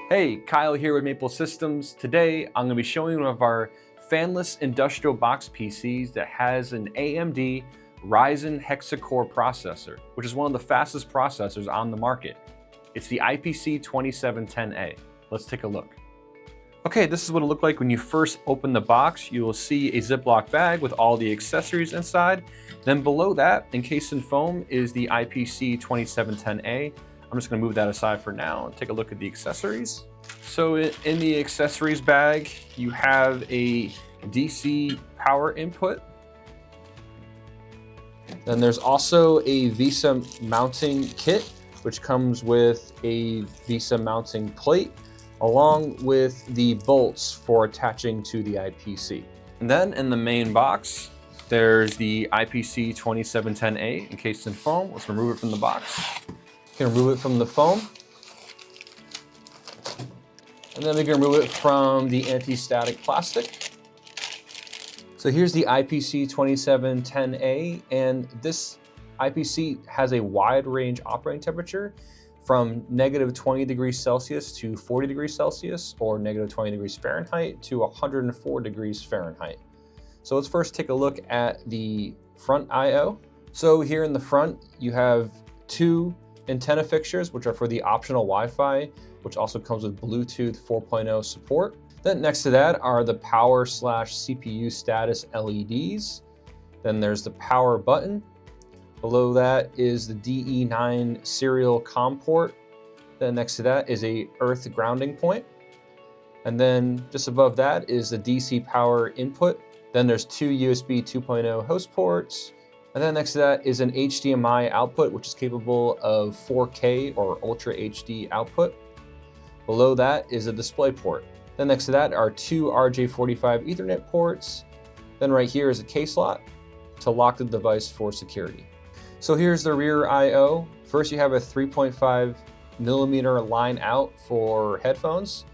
Hey, Kyle here with Maple Systems. Today, I'm going to be showing you one of our fanless industrial box PCs that has an AMD Ryzen Hexa-Core Processor, which is one of the fastest processors on the market. It's the IPC2710A. Let's take a look. Okay, this is what it looked like when you first open the box. You will see a Ziploc bag with all the accessories inside. Then below that, encased in foam, is the IPC2710A. I'm just going to move that aside for now and take a look at the accessories. So in the accessories bag, you have a DC power input. Then there's also a VESA mounting kit, which comes with a VESA mounting plate, along with the bolts for attaching to the IPC. And then in the main box, there's the IPC2710A encased in foam. Let's remove it from the box. You can remove it from the foam. And then we can remove it from the anti-static plastic. So here's the IPC2710A, and this IPC has a wide range operating temperature from -20 degrees Celsius to 40 degrees Celsius, or -20 degrees Fahrenheit to 104 degrees Fahrenheit. So let's first take a look at the front I/O. So here in the front, you have two antenna fixtures, which are for the optional Wi-Fi, which also comes with Bluetooth 4.0 support. Then next to that are the power/CPU status LEDs. Then there's the power button. Below that is the DE9 serial COM port. Then next to that is a earth grounding point. And then just above that is the DC power input. Then there's two USB 2.0 host ports. And then next to that is an HDMI output, which is capable of 4K or Ultra HD output. Below that is a DisplayPort. Then next to that are two RJ45 Ethernet ports. Then right here is a case slot to lock the device for security. So here's the rear I/O. First you have a 3.5mm line out for headphones.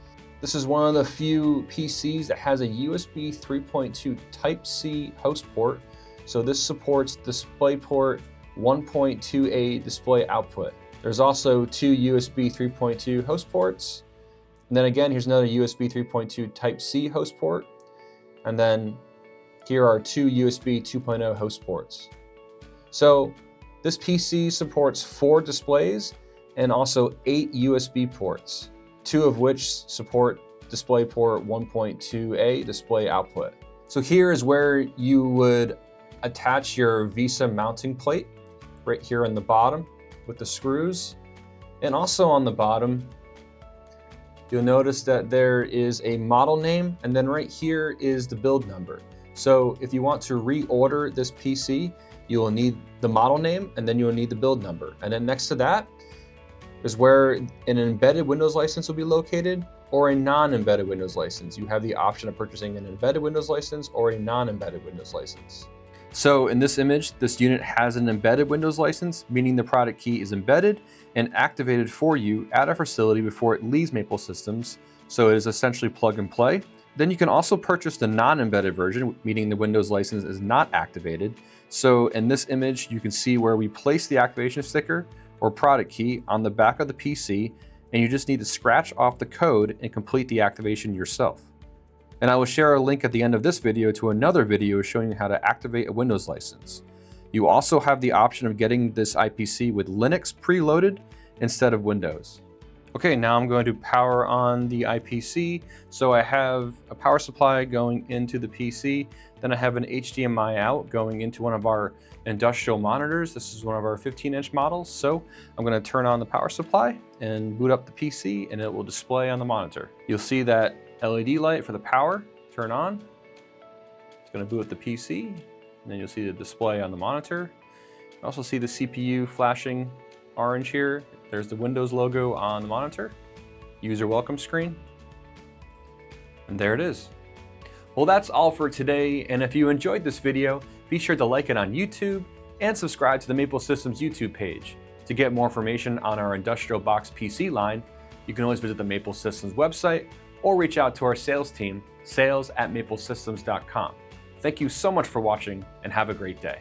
This is one of the few PCs that has a USB 3.2 Type-C host port. So this supports DisplayPort 1.2A display output. There's also two USB 3.2 host ports. And then again, here's another USB 3.2 Type-C host port. And then here are two USB 2.0 host ports. So this PC supports 4 displays and also 8 USB ports, 2 of which support DisplayPort 1.2A display output. So here is where you would attach your VESA mounting plate, right here on the bottom with the screws. And also on the bottom, you'll notice that there is a model name, and then right here is the build number. So if you want to reorder this PC, you will need the model name, and then you will need the build number. And then next to that is where an embedded Windows license will be located, or a non-embedded Windows license. You have the option of purchasing an embedded Windows license or a non-embedded Windows license. So in this image, this unit has an embedded Windows license, meaning the product key is embedded and activated for you at our facility before it leaves Maple Systems, so it is essentially plug and play. Then you can also purchase the non-embedded version, meaning the Windows license is not activated. So in this image, you can see where we place the activation sticker or product key on the back of the PC, and you just need to scratch off the code and complete the activation yourself. And I will share a link at the end of this video to another video showing you how to activate a Windows license. You also have the option of getting this IPC with Linux preloaded instead of Windows. Okay, now I'm going to power on the IPC. So I have a power supply going into the PC, then I have an HDMI out going into one of our industrial monitors. This is one of our 15-inch models. So I'm going to turn on the power supply and boot up the PC, and it will display on the monitor. You'll see that LED light for the power turn on. It's going to boot up the PC, and then you'll see the display on the monitor. You also see the CPU flashing orange here. There's the Windows logo on the monitor, user welcome screen, and there it is. Well, that's all for today, and if you enjoyed this video, be sure to like it on YouTube and subscribe to the Maple Systems YouTube page. To get more information on our industrial box PC line, you can always visit the Maple Systems website or reach out to our sales team, sales@maplesystems.com. Thank you so much for watching, and have a great day.